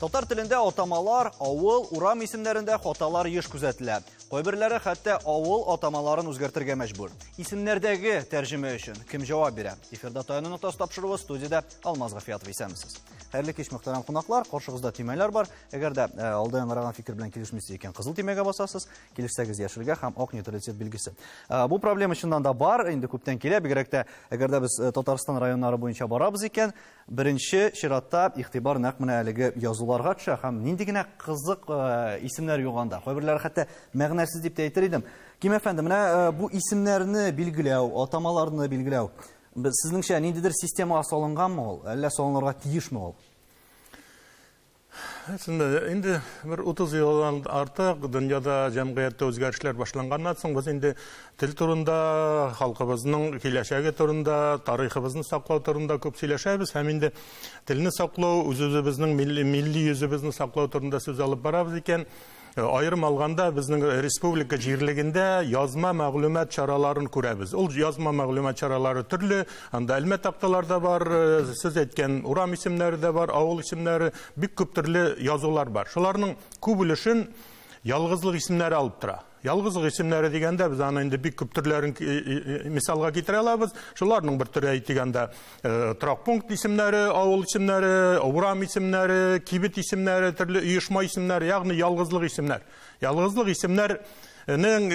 Татар телендә атамалар, авыл, урам исемнәрендә хаталар еш күзәтелә. Кайберләре хәтта авыл атамаларын үзгәртергә мәҗбүр. Исемнәрдәге тәрҗемә өчен кем җавап бирә? Эфирда таяну нотасы тапшыруы студияда Алмаз Гафиятов исәмсез. Хәерле кич мөхтәрәм кунаклар, каршыгызда тимәләр бар. Әгәр дә алда яңгыраган фикер белән килешмисез икән, кызыл тимәгә басасыз, килешсәгез яшелгә һәм ак нейтралитет билгесе. Бу проблема чыннан да бар, инде күптән килә, бигрәк тә әгәр дә без Татарстан районнары буенча барабыз икән, беренче чиратта игътибар нәкъ менә әлеге язуларга төшә һәм нинди генә кызык исемнәр юганда. Кайберләре хәтта мәгънәсез дип тә әйтер идем. Ким әфәнде, менә бу исемнәрне билгеләү, атамаларны билгеләү, сезнеңчә ниндидер системага салынганмы ул, әллә салынырга тиешме ул? Инде bir 30 елдан артык дөньяда җәмгыятьтә үзгәрешләр башланганнан соң без инде тел турында, халкыбызның киләчәге турында, тарихыбызны саклау турында күп сөйләшәбез һәм инде телне саклау, үзебезнең милли йөзебезне саклау турында сүз алып барабыз икән. Айрым алганда безнең республика җирлегендә язма мәгълүмат чараларын күрәбез. Ул язма мәгълүмат чаралары төрле, анда әлмәт такталарда бар, сез әйткән урам исемнәре дә бар, авыл исемнәре, бик күп төрле язулар бар. Шуларның күп өлешен ялгызлык исемнәре алып тора. Ялгызлык исемнәре дигәндә без аны инде бик күп төрләрен мисалга китерә алабыз. Шуларның бер төре әйтгәндә торак пункт исемнәре, авыл исемнәре, урам исемнәре, кибет исемнәре, төрле оешма исемнәре, ягъни ялгызлык исемнәр. Ялгызлык исемнәрнең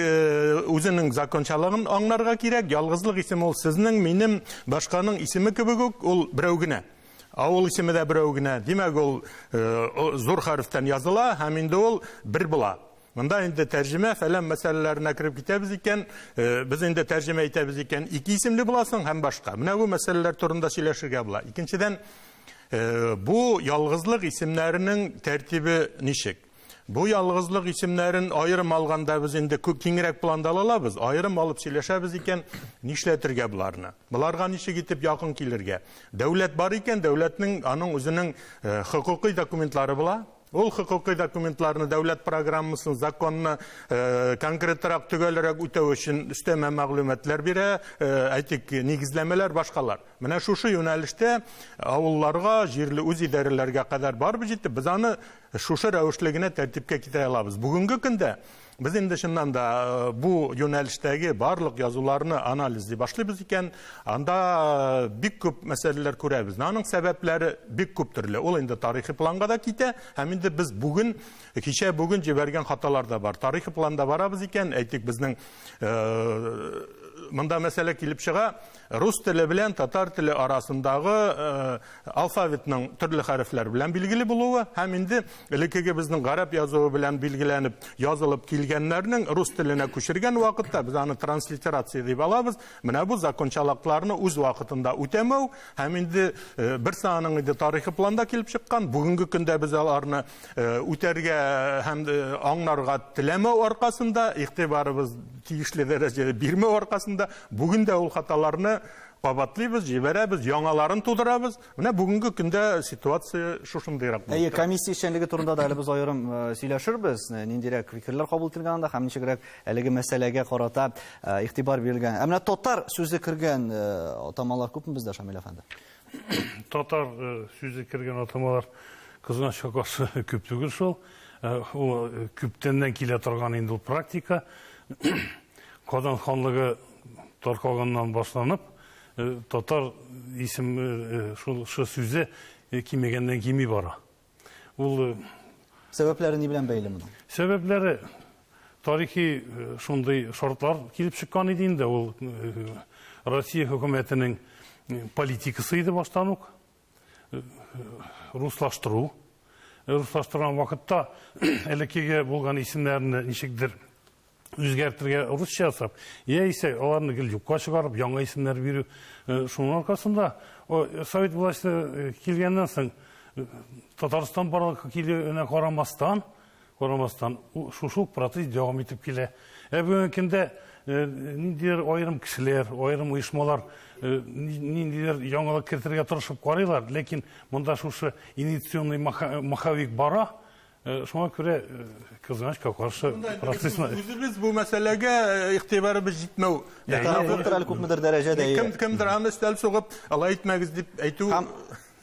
үзенең закончалыгын аңларга кирәк. Ялгызлык исеме ул сезнең, минем, башканың исеме кебек үк, ул берәү генә. Авыл исеме дә берәү генә. Димәк, ул зур хәрефтән языла һәм инде ул бер була. Монда инде тәрҗемә фәлән мәсьәләләренә кирип китәбез икән, без инде тәрҗемә итәбез икән, ике исемле буласың һәм башка. Менә бу мәсьәләләр турында сөйләшергә була. Икенчедән, бу ялгызлык исемнәренең тәртибе ничек? Бу ялгызлык исемнәрен аерым алганда без инде киңрәк планда алабыз. Аерым алып сөйләшәбез икән, нишләтергә буларны? Буларга ничек итеп якын килергә? Дәүләт бар икән, дәүләтнең аның үзенең хокукый документлары була. Ул хокукый документларны дәүләт программасын, законны конкретрак, төгәлрәк үтәү өчен өстәмә мәгълүматлар бирә, әйтик, нигезләмәләр башкалар. Менә шушы юнәлештә авылларга, җирле үз идарәләргә кадәр барып җитеп, без аны шушы рәвешлегенә тәртипкә китерә алабыз. Бүгенге көндә biz инде шуннан да бу юнәлештәге барлык язуларны анализлый башлыйбыз икән, анда бик күп мәсьәләләр күрәбез. Аның сәбәпләре бик күп төрле. Ул инде тарихи планга да китә, һәм инде без бүген, кичә бүген җибәргән хаталар да бар. Тарихи планда барабыз икән, әйтик, безнең монда мәсьәлә килеп чыга, рус теле белән татар теле арасындагы алфавитның төрле хәрефләр белән билгеле булуы, һәм инде элеккеге безнең гарәп язуы белән билгеләнеп, язылып килгәннәрнең рус теленә күчергән вакытта без аны транслитерация дип алабыз. Менә бу закончалыкларны үз вакытында үтәмәү, һәм инде бер саның инде тарихи планда килеп чыккан, бүгенге көндә без аларны үтәргә һәм аңларга теләмәү аркасында, игътибарыбыз тиешле дәрәҗәдә бирмәү аркасында бүген дә ул хаталарны кабатлыйбыз, җибәрәбез, яңаларын тудырабыз. Менә бүгенге көндә ситуация шушындыйрак булды. Комиссия эшчәнлеге турында да әле без аерым сөйләшербез. Ниндирәк фикерләр кабул ителгәндә һәм ничегрәк әлеге мәсьәләгә карата игътибар бирелгән. Менә татар сүзе кергән атамалар күпме бездә, Шамил әфәнде? Татар сүзе кергән атамалар кызганычка каршы күп түгел шул. Ул күптәннән килә торган инде ул практика. Казан ханлыгы таркалганнан башланып, татар исеме шул сүзе кимегәннән кими бара. Ул сәбәпләре ни белән бәйле моның? Сәбәпләре тарихи шундый шартлар килеп чыккан иде инде. Ул Россия хөкүмәтенең политикасы иде баштан ук. Руслаштыру. Руслаштырган вакытта элеккеге булган исемнәрне ничектер үзгәртергә русча ясап, яисә аларны юкка чыгарып, яңа исемнәр бирү. Шуның аркасында Совет власты килгәннән соң Татарстан барлык килүенә карамастан шушы процесс дәвам итеп килә. Бүгенге көндә ниндидер аерым кешеләр, аерым оешмалар ниндидер яңалык кертергә тырышып карыйлар, ләкин монда шушы инициационный маховик бара. Шуңа күрә кызганычка каршы процессны үзебез бу мәсьәләгә игътибарыбыз җитмәү. Күптер дәрәҗәдә кемдер аны өстәл сугып, алай итмәгез дип әйтү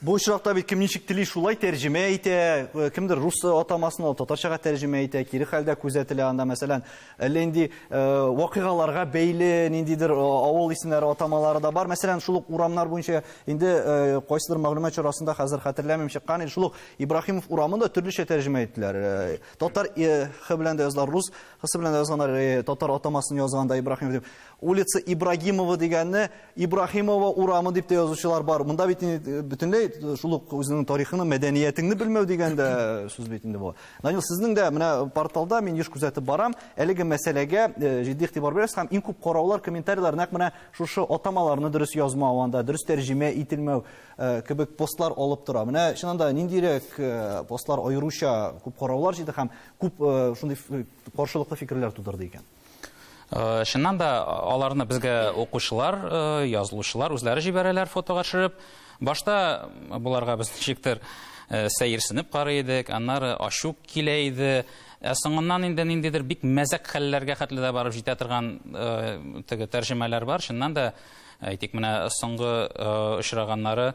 Бу очракта бит кем ничек тели шулай тәрҗемә итә, кемдер рус атамасын алып татарчага тәрҗемә итә, кире хәлдә күзәтелә анда, мәсәлән, әллә инде вакыйгаларга бәйле ниндидер авыл исемнәре атамалары да бар. Мәсәлән, шул урамнар буенча инде кайсыдыр мәгълүмат чарасында хәзер хәтерләмим чыккан, шул Ибраһимов урамын да төрлечә тәрҗемә иттеләр. Татар х белән дә язылар, рус х белән дә язганнар, татар атамасын язганда Ибраһимов дип. Улица Ибрагимова дигәнне Ибраһимова урамы дип тә язучылар бар. Монда бит бөтенләй шул ук үзенең тарихын, мәдәниятеңне белмәү дигәндә сүз бит инде бу. Данил, сезнең дә менә порталда мин еш күзәтеп барам, әлеге мәсьәләгә җитди игътибар бирәсез һәм иң күп караулар, комментарийлар нәкъ менә шушы атамаларны дөрес язмау, анда дөрес тәрҗемә ителмәү кебек постлар алып тора. Менә шунда ниндирәк постлар аеруча күп караулар җиде һәм күп шундый каршылыклы фикерләр тудырды икән. Шуннан да аларны безгә укучылар, язылучылар үзләре җибәрәләр фотога төшереп. Башта буларга без ничектер сәерсенеп карый идек, аннары ачу килә иде. Соңыннан инде ниндидер бик мәзәк хәлләргә хәтле дә барып җитә торган теге тәрҗемәләр бар. Шуннан да әйтик, менә соңгы очраганнары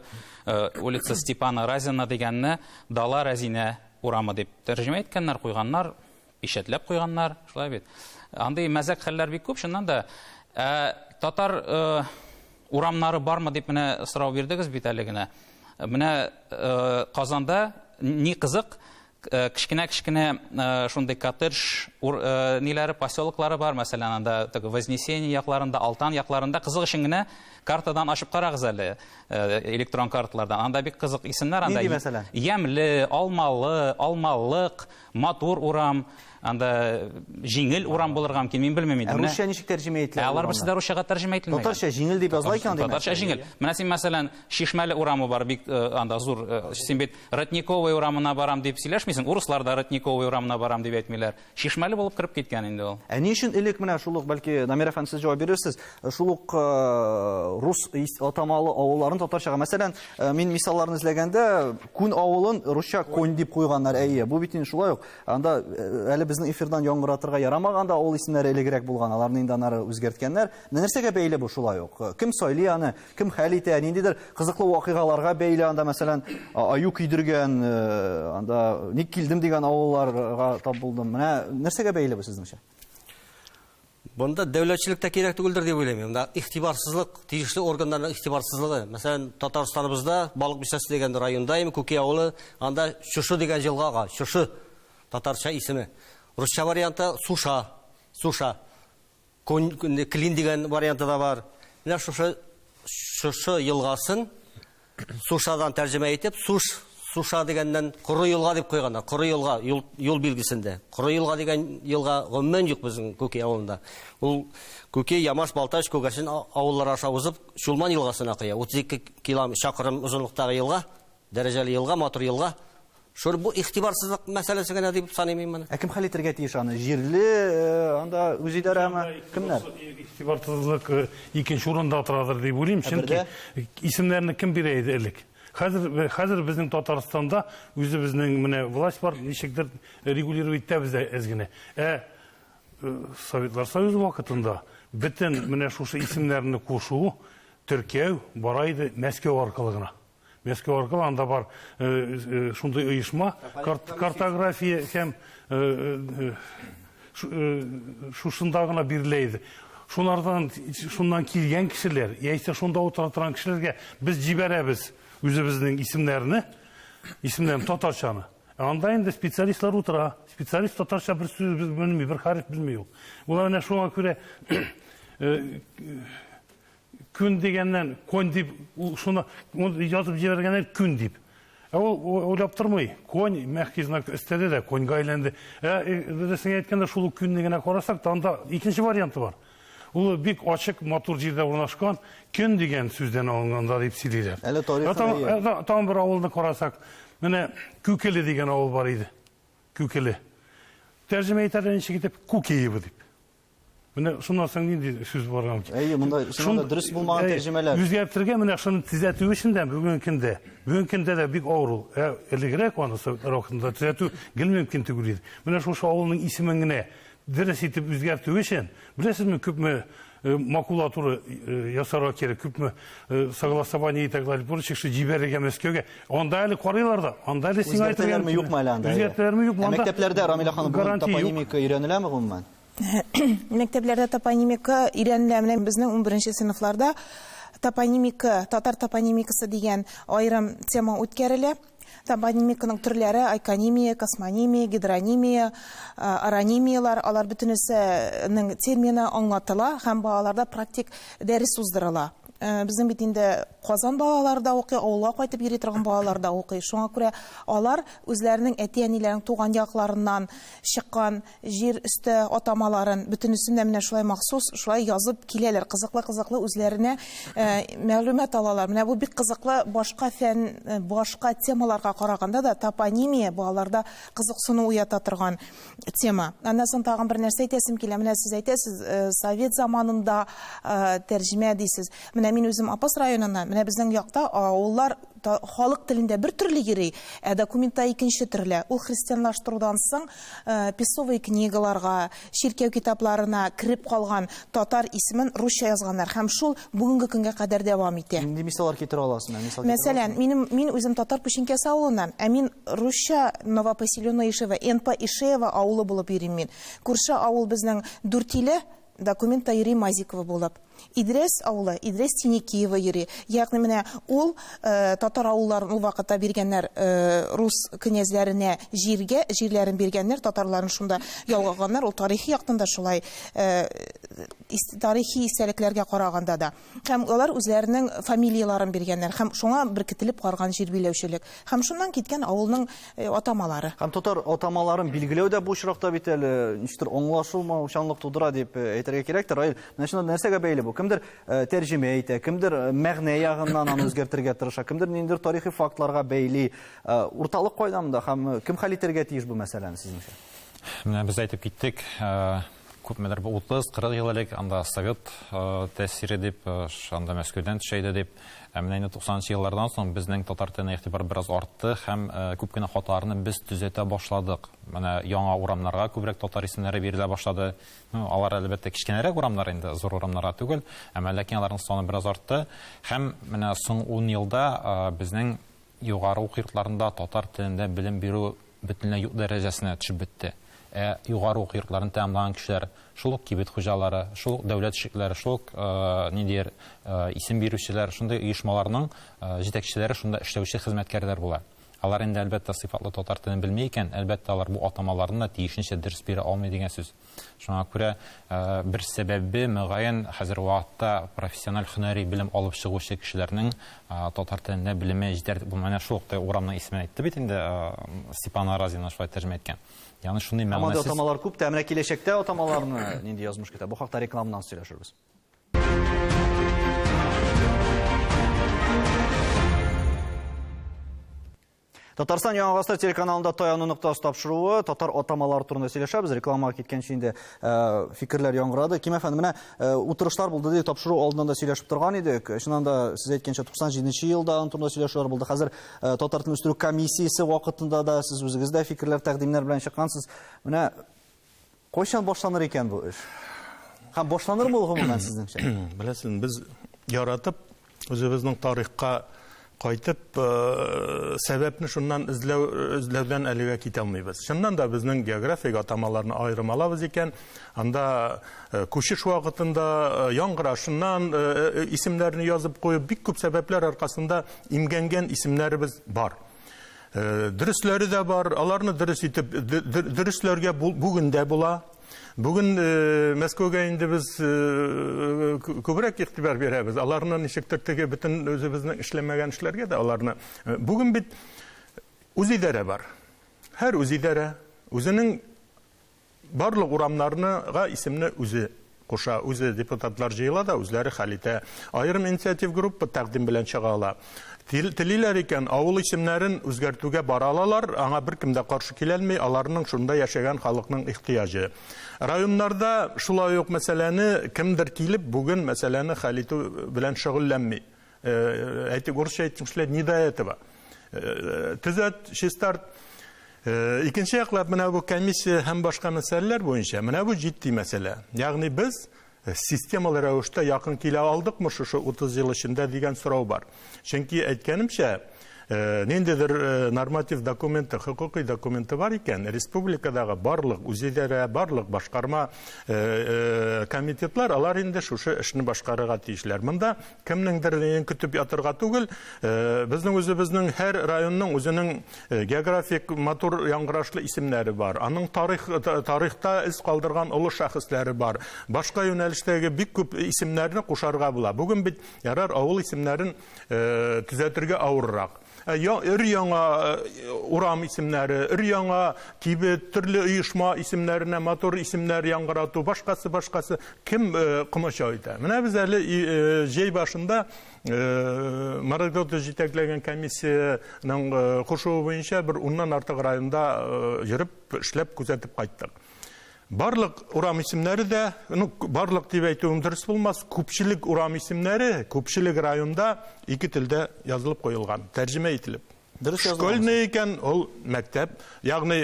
улица Степана Разина дигәнне Дала Разина урамы дип тәрҗемә иткәннәр, куйганнар, пишәтләп куйганнар, шулай бит. Андый мәзәк хәлләр бик күп. Шуннан да татар урамнары бармы дип менә сорау бирдегез бит әле генә. Менә Казанда ни кызык, кичкенә шундый коттедж ниләре, поселоклары бар. Мәсәлән, анда Вознесение якларында, Алтан якларында кызык өчен генә картадан ачып карагыз әле, электрон карталардан. Анда бик кызык исемнәр, анда Ямле, Алмалы, Алмалык, Матур урам, анда җиңел урам булырга мөмкин, мин белмим инде. Русча ничек тәрҗемә ителә? Алар берсе дә русчага тәрҗемә ителмәгән. Татарча җиңел дип языла икән анда. Татарча җиңел. Менә син мәсәлән Шишмәле урамы бар, бик анда зур. Син бит Ротниковый урамына барам дип сөйләшмисең, урыслар да Ротниковый урамына барам дип әйтмиләр. Шишмәле булып кирип киткән инде ул. Ни өчен элек менә шул ук, бәлки Намир әфәнде сез җавап бирерсез, шул ук рус атамалы авылларын татарчага, мәсәлән, мин мисалларны эзләгәндә, Күн авылын русча Конь дип куйганнар. Бу бит инде шулай ук. Анда әле безнең эфирдан яңгыратырга ярамаганда авыл исемнәре элегрәк булган, аларны инде аннары үзгәрткәннәр. Нәрсәгә бәйле бу шулай ук? Кем сайлый аны, кем хәл итә, ниндидер кызыклы вакыйгаларга бәйле, анда мәсәлән аю көйдергән, анда ник килдем дигән авылларга тап булдым. Менә нәрсәгә бәйле бу сезнеңчә? Бунда дәүләтчелек тә кирәк түгелдер дип уйлыйм. Монда игътибарсызлык, тиешле органнарның игътибарсызлыгы. Мәсәлән, Татарстаныбызда Балык Бистәсе дигән районда, Күке авылы, анда Шушы дигән җылгага, Шушы татарча исеме. Русча варианты Суша. Клин дигән варианты да бар. Менә Шушы елгасын Сушадан тәрҗемә итеп, Суша дигәннән Коры елга дип куйганнар. Коры елга, юл билгесендә. Коры елга дигән елга гомумән юк безнең Күке авылында. Ул Күке, Ямаш, Балтач, Күгәшен авыллары аша узып, Шулман елгасына куя. 32 километр чакрым узынлыктагы елга, дәрәҗәле елга, матур елга. Шул бу игътибарсызлык мәсьәләсе генә дип саныйм мин. Кем хәл итәргә тиеш аны? Җирле, анда үзидарәме, кемнәр? Игътибарсызлык икенче урында торадыр дип уйлыйм, чөнки исемнәрне кем бирә иде элек? Хәзер безнең Татарстанда үзебезнең менә власть бар, ничектер регулировать итәбез әз генә. Советлар Союзы вакытында бөтен менә шушы исемнәрне кушу, теркәү бара иде Мәскәү аркылы гына. Мәскәү аркылы анда бар шундый оешма, картография һәм шушында гына бирелә. Шуннан килгән кешеләр, яисә шунда утыра торган кешеләргә без җибәрәбез үзебезнең исемнәрне татарчаны. Анда инде специалистлар утыра. Специалист татарча бер сүз белми, бер хәреф белми ул. Улар менә шуңа күрә Күн дигәннән Конь дип, шуны язып җибәргәннәр Күн дип. Ул уйлап тормый. Конь мәхкизна өстәде дә Коньга әйләнде. Дөресен әйткәндә, шул Күнне генә карасак, анда икенче варианты бар. Ул бик ачык, матур җирдә урнашкан, Көн дигән сүздән алынганда дип сөйлиләр. Әле тарихы. Там бер авылны карасак, менә Күкеле дигән авыл бар иде. Күкеле. Тәрҗемә итәргә ничек итеп Күкеево дип. Менә шуннан соң нинди сүз барган ки? Монда дөрес булмаган тәрҗемәләр. Үзгәртергә менә шуны төзәтү өчен дә бүгенге көндә дә бик авыр. Элегрәк аны рахында төзәтү мөмкин түгел иде. Менә шушы авылның исемен генә дөрес итеп үзгәртү өчен, беләсезме, күпме макулатура ясарга кирәк, күпме согласование и так далее, прочее, җибәрергә Мәскәүгә. Анда әле карыйлар да, анда әле сиңа Үзгәртәләрме, юкмы әле анда? Үзгәртәләрме, юкмы? Мәктәпләрдә, Рамила ханым, бу топонимика өйрәнеләме гомумән? Мәктәпләрдә топонимика өйрәнелә. Менә безнең 11-нче сыйныфларда топонимика, татар топонимикасы дигән аерым тема үткәрелә. Топонимиканың төрләре айконимия, космонимия, гидронимия, аронимиялар, алар бөтенесенең термины аңлатыла һәм балаларда практик дәрес уздырыла. Безнең бит инде Казан балалары да укый, авылга кайтып йөри торган балалар да укый. Шуңа күрә алар үзләренең әти-әниләренең туган якларыннан чыккан җир өсте атамаларын бөтенесен дә менә шулай махсус, шулай язып киләләр. Кызыклы үзләренә мәгълүмат алалар. Менә бу бик кызыклы, башка фән, башка темаларга караганда да топонимия балаларда кызыксыну уята торган тема. Аннан соң тагын бер нәрсә әйтәсем килә. Менә сез әйтәсез, Совет заманында тәрҗемә дисез. Менә мин үзем Апас районыннан, менә безнең якта авыллар халык телендә бер төрле йөри, документта икенче төрле. Ул христианлаштырудан соң песовый книгаларга, чиркәү китапларына кирип калган татар исемен русча язганнар һәм шул бүгенге көнгә кадәр дәвам итә. Нинди мисаллар китерә аласызмы? Мәсәлән, мин үзем татар Пушинкәсе авылыннан, мин русча Новопоселённое Ишево, НП Ишево авылы булып йөрим мин. Күрше авыл безнең Дүртиле, документта йөри Мазикова булып. Идрес авылы, Идрес Тинекиева йөри. Ягъни менә ул татар авылларын ул вакытта биргәннәр рус князьләренә җирләрен биргәннәр, татарларны шунда ялгаганнар. Ул тарихи яктан да шулай, тарихи истәлекләргә караганда да. Һәм алар үзләренең фамилияларын биргәннәр. Һәм шуңа беркетелеп карган җир биләүчелек. Һәм шуннан киткән авылның атамалары. Һәм татар атамаларын билгеләү дә бу очракта бит әле ничектер аңлашылмаучанлык тудыра дип әйтергә кирәктер. Менә шунда нәрсәгә бәйле бу? Кемдер тәрҗемә итә, кемдер мәгънә ягыннан аны үзгәртергә тырыша, кемдер ниндидер тарихи фактларга бәйли. Урталык кайдамда һәм кем хәл итәргә тиеш бу мәсьәләне сезнеңчә? Менә без әйтеп киттек, күпмедер 30-40 ел элек анда Совет тәэсире дип, анда Мәскәүдән төшәйде дип, менә инде 90-нчы еллардан соң безнең татар теленә игътибар бераз артты һәм күп кенә хаталарны без төзәтә башладык. Менә яңа урамнарга күбрәк татар исемнәре бирелә башлады. Алар әлбәттә кичкәнәрәк урамнар инде, зур урамнарга түгел, ләкин аларның саны бераз артты. Һәм менә соң 10 елда безнең югары уку йортларында татар телендә белем бирү бөтенләй юк дәрәҗәсенә төшеп бетте. Югары уку йортларын тәмамлаган кешеләр, шул ук кибет хуҗалары, шул ук дәүләт эшлекләре, шул ук ниндидер исем бирүчеләр, шундый оешмаларның җитәкчеләре шунда эшләүче хезмәткәрләр була. Алар инде әлбәттә сыйфатлы татар телен белмәй икән, әлбәттә алар бу атамаларны тиешенчә дөрес бирә алмый дигән сүз. Шуңа күрә бер сәбәбе мөгаен хәзер вакытта профессиональ һөнәри белем алып чыгучы кешеләрнең татар теленә белеме җитәр. Бу менә шул ук урамның исемен әйтте бит инде Степан Аразин шулай тәрҗемә иткән. Яны шундый мәгънәсез атамалар күп, тәмрә киләчәктә атамаларны нинди язмыш көтә? Бу хакта рекламадан сөйләшербез. Татарстан Яңагастар телеканалында Таяну нуктасы тапшыруы, татар атамалары турында сөйләшәбез. Рекламага киткәнче инде фикерләр яңгырады. Ким әфәнде, менә утырышлар булды ди, тапшыру алдында да сөйләшеп торган идек. Шуннан да сез әйткәнчә 97-нче елда аны турында сөйләшүләр булды. Хәзер татар телен үстерү комиссиясе вакытында да сез үзегез дә фикерләр, тәкъдимнәр белән чыккансыз. Менә кайчан башланыр икән бу эш? Һәм башланырмы ул гомумән сезнеңчә? Беләсең, без яратып үзебезнең тарихка кайтып сәбәпне шуннан эзләүдән әлегә китә алмыйбыз. Шуннан да безнең географик атамаларны аермалабыз икән. Анда күчеш вакытында яңгырашыннан исемнәрне язып куеп, бик күп сәбәпләр аркасында имгәнгән исемнәребез бар. Дөресләре дә бар, аларны дөрес итеп, дөресләргә бүген дә була. Бүген Мәскәүгә инде без күбрәк игътибар бирәбез. Аларны ничектер теге бөтен үзебезнең эшләмәгән эшләргә дә аларны. Бүген бит үзидарә бар. Һәр үзидарә үзенең барлык урамнарына исемне үзе куша, үзе депутатлар җыела да үзләре хәл итә. Аерым инициатив группа тәкъдим белән чыга ала. Телиләр икән, авыл исемнәрен үзгәртүгә бара алалар, аңа беркем дә каршы килә алмый, аларның шунда яшәгән халыкның ихтыяҗы. Районнарда шулай ук мәсьәләне кемдер килеп, бүген мәсьәләне хәл итү белән шөгыльләнми. Әйтик, урысча әйтсәкләр, не до этого. Төзәт, чистарт. Икенче яклап, менә бу комиссия һәм башка мәсьәләләр буенча, менә бу җитди мәсьәлә. Ягъни біз системалы рәвештә якын килә алдыкмы шушы 30 ел эчендә дигән сорау бар. Чөнки әйткәнемчә, ниндидер норматив документы, хокукый документы бар икән, республикадагы барлык үзидарә, барлык башкарма комитетлар, алар инде шушы эшне башкарырга тиешләр. Монда кемнеңдер көтүп ятырга түгел, безнең үзебезнең һәр районның үзенең географик матур яңгырашлы исемнәре бар. Аның тарихта из калдырган олы шәхесләре бар. Башка юнәлештәге бик күп исемнәрне кушарга була. Бүген бит ярар авыл исемнәрен төзәтергә авыррак. Өр-яңа урам исемнәре, өр-яңа кибет, төрле оешма исемнәренә матур исемнәр яңгырату, башкасы кем комачау итә. Менә без әле җәй башында Марагдоты җитәкләгән комиссияның кушуы буенча бер 10-нан артык районда йөреп, эшләп, күзәтеп кайттык. Барлык урам исемнәре дә, барлык дип әйтүем дөрес булмас, күпчелек урам исемнәре күпчелек районда ике телдә язылып куелган, тәрҗемә ителеп. Школьный икән, ул мәктәп, ягъни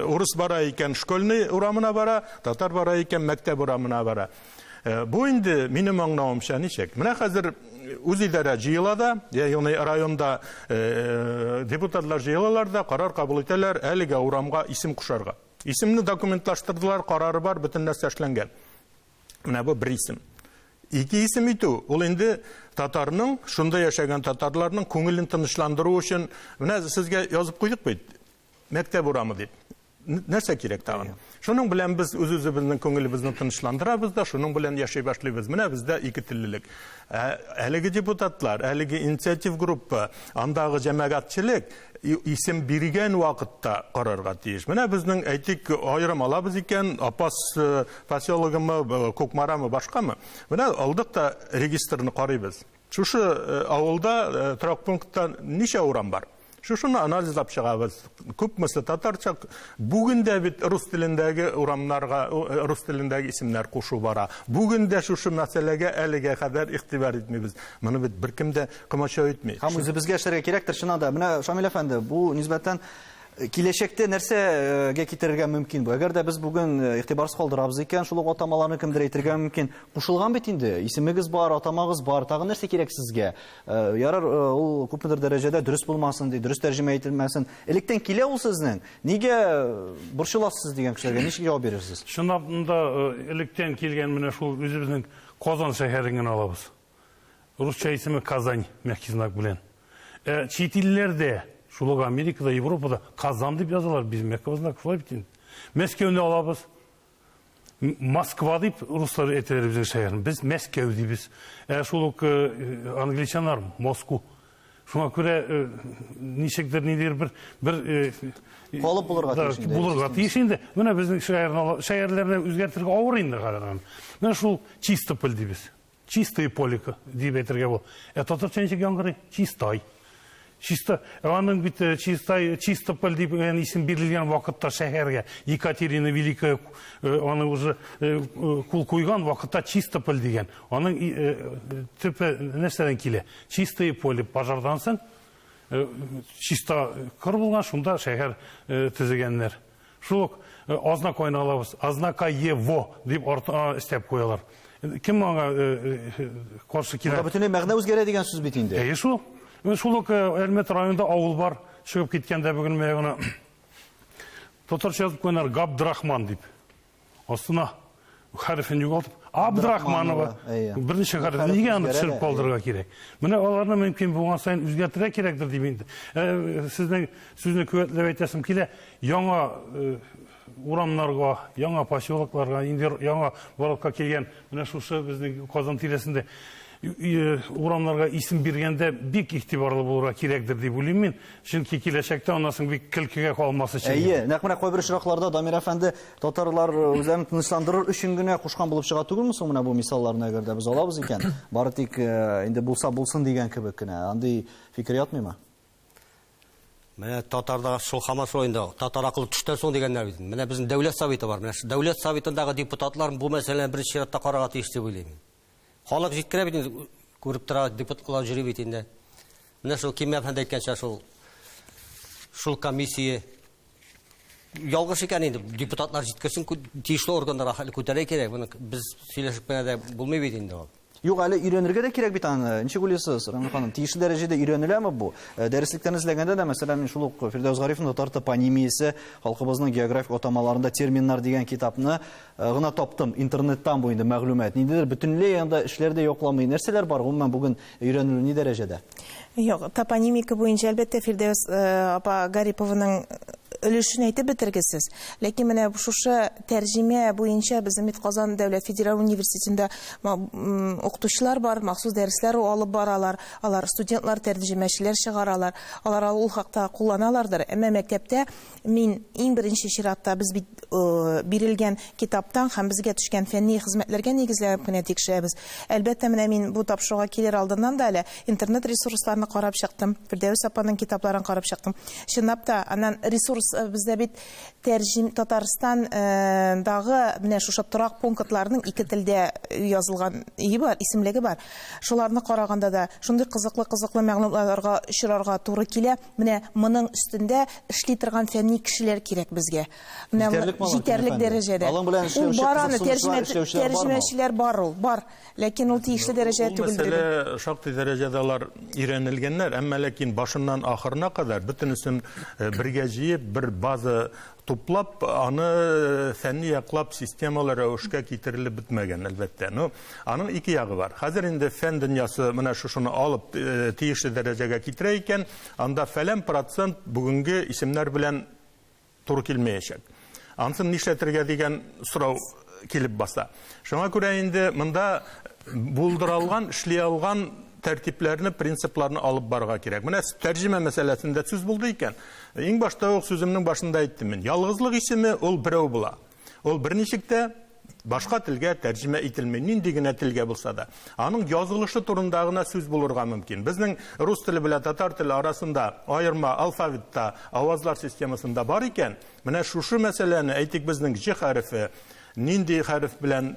урыс бара икән, школьный урамына бара, татар бара икән, мәктәп урамына бара. Бу инде минем аңлавымча ничек? Менә хәзер үзидарә җыелада, ягъни районда депутатлар җыелалар да, карар кабул итәләр, әлегә урамга исем кушарга. Исемне документлаштырдылар, карары бар, бөтен нәрсә эшләнгән. Менә бу бер исем. Ике исем итү, ул инде татарның, шунда яшәгән татарларның күңелен тынычландыру өчен, менә сезгә язып куйдык бит. Мәктәп урамы дип. Нәрсә кирәк тагын? Шуның белән без үзебезнең күңелебезне тынычландырабыз да, шуның белән яшәй башлыйбыз. Менә бездә ике теллелек. Әлеге депутатлар, әлеге инициатив группа, андагы җәмәгатьчелек исем биргән вакытта карарга тиеш. Менә безнең әйтик аерым алабыз икән, Апас поселогымы, Кукмарамы, башкамы. Менә алдык та регистрны карыйбыз. Шушы авылда торак пунктта ничә урам бар? Шушыны анализлап чыгабыз. Күпмесе татарча, бүген дә бит рус телендәге урамнарга, рус телендәге исемнәр кушу бара. Бүген дә шушы мәсьәләгә әлегә кадәр игътибар итмибез. Моны бит беркем дә комачау итми. Һәм үзебезгә эшләргә кирәктер, чыннан да. Менә Шамил әфәнде, бу нисбәтән киләчәктә нәрсәгә китерергә мөмкин бу? Әгәр дә без бүген игътибарсыз калдырабыз икән, шул ук атамаларны кемдер әйтергә мөмкин. Кушылган бит инде. Исемегез бар, атамагыз бар. Тагын нәрсә кирәк сезгә? Ярар, ул күпмедер дәрәҗәдә дөрес булмасын ди, дөрес тәрҗемә ителмәсен. Электән килә ул сезнең. Нигә борчыласыз дигән кешеләргә ничек җавап бирерсез? Шундый электән килгән менә шул үзебезнең Казан шәһәрен алабыз. Русча исеме Казань, мягкий знак белән. Чит илләрдә шулай Америкада, Европада Казан дип язалар, без мягкий знак шулай бит. Мәскәүне алабыз. Москва дип руслар әйтәләр безнең шәһәрне. Без Мәскәү дибез. Шул ук англичаннар Москва. Шуңа күрә ничектер нидер бер калып булырга тиеш инде. Булырга тиеш инде. Менә безнең шәһәрләрне үзгәртергә авыр инде караган. Менә шул Чистополь дибез. Чистое поле дип әйтергә бу. Татарча ничек яңгырый? Чистай. Чисто, аның бит Чистополь дип исем бирелгән вакытта шәһәргә Екатерина Великая аны уже кул куйган вакытта Чистополь дигән. Аның төпе нәрсәдән килә? Чистое поле пожардан соң чисто кыр булган, шунда шәһәр төзегәннәр. Шул ознак алабыз. Ознакаево дип өстәп куялар. Кем аңа каршы килә? Бөтенләй мәгънә үзгәрә дигән сүз бит инде. Шул. Шул ук Әлмәт районында авыл бар, чыгып киткәндә бүген мәгънә татарча язып куйнар Габдрахман дип. Астына хәрефен югалтып Абдрахманова. Берничә хәреф нигә аны төшереп калдырырга кирәк? Менә аларны мөмкин булган сайын үзгәртергә кирәктер дип инде. Сезнең сүзне куәтләп әйтәсем килә. Яңа урамнарга, яңа поселокларга, инде яңа баракка килгән менә шушы безнең Казан тирәсендә урамнарга исем биргәндә бик игътибарлы булырга кирәктер дип уйлыйм мин. Чөнки киләчәктә анасын бик көлкегә калмас өчен. Нәкъ менә кайбер очракларда Дамир әфәнде татарлар үзләрен тынычландырыр өчен генә кушкан булып чыга түгелме соң менә бу мисалларны әгәр дә без алабыз икән? Бары тик инде булса булсын дигән кебек кенә. Андый фикер ятмыймы? Менә татарда шул Хамас районында татар акылы төштән соң дигәннәр бит. Менә безнең дәүләт советы бар. Менә дәүләт советындагы депутатлар бу мәсьәләне беренче чиратта карарга тиеш дип уйлыйм. Халык җиткерә бит инде, күреп тора, депутатлар йөри бит инде. Менә шул Ким әфәнде әйткәнчә шул комиссия ялгыш икән инде. Депутатлар җиткерсен, тиешле органнар күтәрә кирәк. Буны без сөйләшеп кенә дә булмый бит инде ул. Юк, әле өйрәнергә дә кирәк бит аны. Ничек уйлыйсыз, Рәмил ханым? Тиешле дәрәҗәдә өйрәнеләме бу? Дәреслектән эзләгәндә дә, мәсәлән, мин шул ук Фирдәүс Гарифның татар топонимиясе, халкыбызның географик атамаларында терминнар дигән китапны гына таптым интернеттан бу инде мәгълүмат. Ниндидер бөтенләй анда эшләрдә йокламый. Нәрсәләр бар? Гомумән бүген өйрәнелү ни дәрәҗәдә? Юк, топонимика буенча әлбәттә Фирдәүс апа Гарипованың өлешен әйтеп бетергесез. Ләкин менә шушы тәрҗемә буенча безнең бит Казан дәүләт федераль университетында укытучылар бар, махсус дәресләр алып баралар. Алар студентлар, тәрҗемәчеләр чыгаралар. Алар ул хакта кулланалардыр. Әмма мәктәптә мин иң беренче чиратта без бит бирелгән китаптан һәм безгә төшкән фәнни хезмәтләргә нигезләп кенә тикшерәбез. Әлбәттә менә мин бу тапшыруга килер алдыннан да әле интернет ресурсларны карап чыктым. Фирдәүс апаның китапларын карап чыктым. Чынлап та аннан ресурс бездә бит Татарстандагы менә шушы торак пунктларның ике телдә язылган бар, исемлеге бар. Шуларны караганда да шундый кызыклы мәгълүматларга очрарга туры килә. Менә моның үстендә эшли торган фәнни кешеләр кирәк безгә. Җитәрлек дәрәҗәдә. Ул бараны тәрҗемәчеләр бар. Ләкин ул тиешле дәрәҗәдә түгел. Мәсәлә шактый дәрәҗәдә алар өйрәнелгәннәр, әмма ләкин башыннан ахырына кадәр бөтенесен бергә җыеп, бер база туплап, аны фәнни яклап системалар эшкә китерелеп бетмәгән, әлбәттә. Аның ике ягы бар. Хәзер инде фән дөньясы менә шушыны алып тиешле дәрәҗәгә китерә икән, анда фәлән процент бүгенге исемнәр белән туры килмәячәк. Ансын нишләтергә дигән сорау килеп баса. Шуңа күрә инде монда булдырылган, эшли алган тәртипләрне, принципларны алып барга кирәк. Менә тәрҗемә мәсьәләсендә сүз булды икән. Иң башта ук сүземнең башында әйттем мин. Ялгызлык исеме ул берәү була. Ул берничек тә башка телгә тәрҗемә ителмәй, нинди генә телгә булса да. Аның язылышы турында гына сүз булырга мөмкин. Безнең рус теле белән татар теле арасында аерма алфавитта, авазлар системасында бар икән, менә шушы мәсьәләне әйтик безнең Җ хәрефе нинди хәреф белән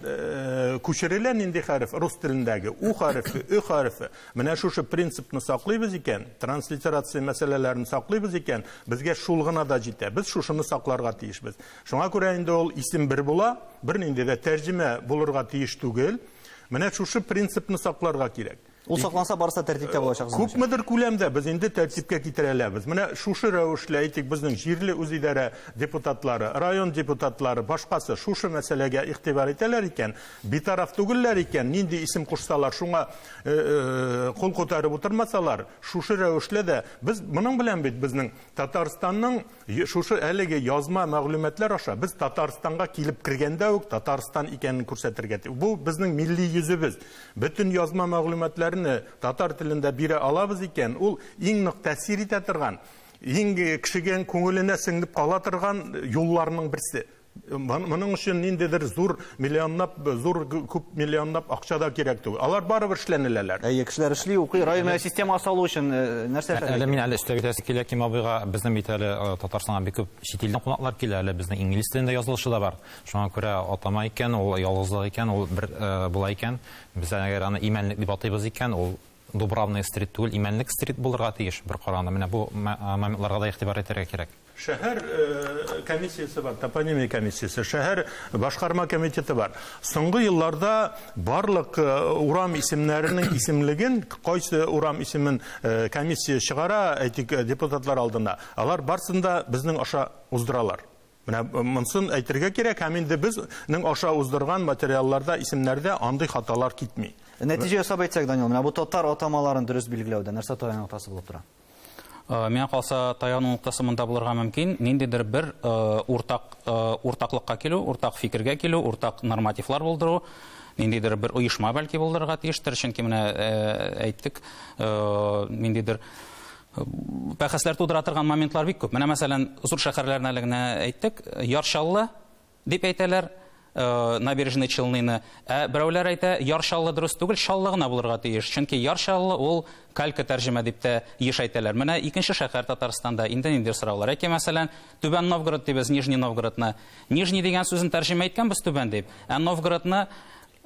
күчерелә, нинди хәреф рус телендәге У хәрефе, Ö хәрефе. Менә шушы принципны саклыйбыз икән, транслитерация мәсьәләләрен саклыйбыз икән, безгә шул гына да җитә. Без шушыны сакларга тиешбез. Шуңа күрә инде ул исем бер була, бернинди дә тәрҗемә булырга тиеш түгел. Менә шушы принципны сакларга кирәк. Ул сакланса барса тәртиптә булачак. Күпмедер күләмдә без инде тәртипкә китерәләбез. Менә шушы рәвешле әйтик безнең җирле үзидарә депутатлары, район депутатлары, башкасы шушы мәсьәләгә игътибар итәләр икән, битараф түгелләр икән, нинди исем кушсалар, шуңа кул күтәреп утырмасалар, шушы рәвешле дә без моның белән бит безнең Татарстанның шушы әлеге язма мәгълүматлар аша без Татарстанга килеп кергәндә үк Татарстан икәнен күрсәтергә. Бу безнең милли йөзебез. Бөтен язма мәгълүматлар татар телендә бирә алабыз икән, ул иң нык тәэсир итә торган, иң кешегә күңеленә сеңеп кала торган юлларның берсе. Моның өчен ниндидер зур күп миллионлап акча да кирәк түгел. Алар барыбер эшләнеләләр. Кешеләр эшли, укый, район система салу өчен нәрсә эшләр? Әле мин әле өстәгәсе килә Ким абыйга, безнең бит әле Татарстанга бик күп чит илдән кунаклар килә, әле безнең инглиз телендә язылышы да бар. Шуңа күрә атама икән, ул ялгызлык икән, ул бер була икән. Без әгәр аны имәнлек дип атыйбыз икән, ул Дубравный стрит түгел, имәнлек стрит булырга тиеш бер караганда. Менә бу моментларга да игътибар итәргә кирәк. Шәһәр комиссиясе бар, топонимия комиссиясе, шәһәр башкарма комитеты бар. Соңгы елларда барлык урам исемнәренең исемлеген, кайсы урам исемен комиссия чыгара, әйтик депутатлар алдында. Алар барсында безнең аша уздыралар. Менә монсын әйтергә кирәк, һәм инде безнең аша уздырган материалларда, исемнәрдә андый хаталар китми. Нәтиҗә ясап әйтсәк, Данил, менә бу татар атамаларын дөрес билгеләүдә нәрсә таян нуктасы булып тора? Миңа калса таяну нуктасы монда булырга мөмкин. Ниндидер бер уртаклыкка килү, уртак фикергә килү, уртак нормативлар булдыру, ниндидер бер оешма бәлки булдырырга тиештер, чөнки менә әйттек, ниндидер бәхәсләр тудыра торган моментлар бик күп. Менә мәсәлән, зур шәһәрләрне әлегенә әйттек, Яршаллы дип әйтәләр, набережный Челныны. Берәүләр әйтә, Яршаллы дөрес түгел, Шаллы гына булырга тиеш. Чөнки Яршаллы ул калька тәрҗемә дип тә еш әйтәләр. Менә икенче шәһәр Татарстанда инде нинди сораулар. Яки мәсәлән, Түбән Новгород дибез, Нижний Новгородны. Нижний дигән сүзен тәрҗемә иткән без Түбән дип. Новгородны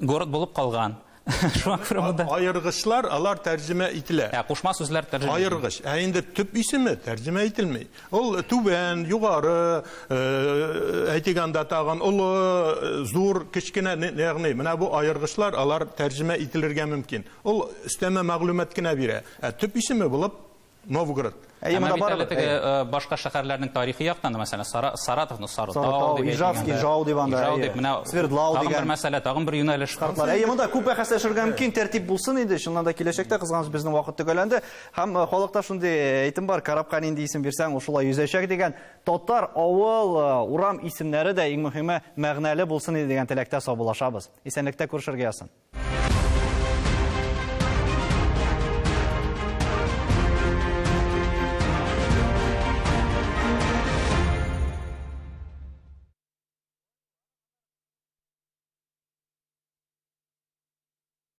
город булып калган. Шуңа күрә монда. Айыргычлар, алар тәрҗемә ителә. Кушма сүзләр тәрҗемә. Айыргыч. Ә инде төп исеме тәрҗемә ителмәй. Ул түбән, югары, әйтгәндә тагын улы, зур, кечкенә, ягъни менә бу айыргычлар алар тәрҗемә ителергә мөмкин. Ул өстәмә мәгълүмат кенә бирә. Ә төп исеме булып Новгород. Әмма башка шәһәрләрнең тарихи яктан, мәсәлән, Саратов, Сарытау, Ижевский, Ижау дип анда, Свердлау дигән мәсьәлә, тагын бер юнәлеш. Монда күп бәхәсләшергә мөмкин, тәртип булсын иде. Шуннан да киләчәктә кызганыч безнең вакыт төгәлләнде. Һәм халыкта шундый әйтем бар, карапка нинди исем бирсәң, ул шулай yüзәчәк дигән. Татар авыл, урам исемнәре дә иң мөһиме мәгънәле булсын иде дигән теләктә саубуллашабыз. Исәнлектә күрешергә язсын.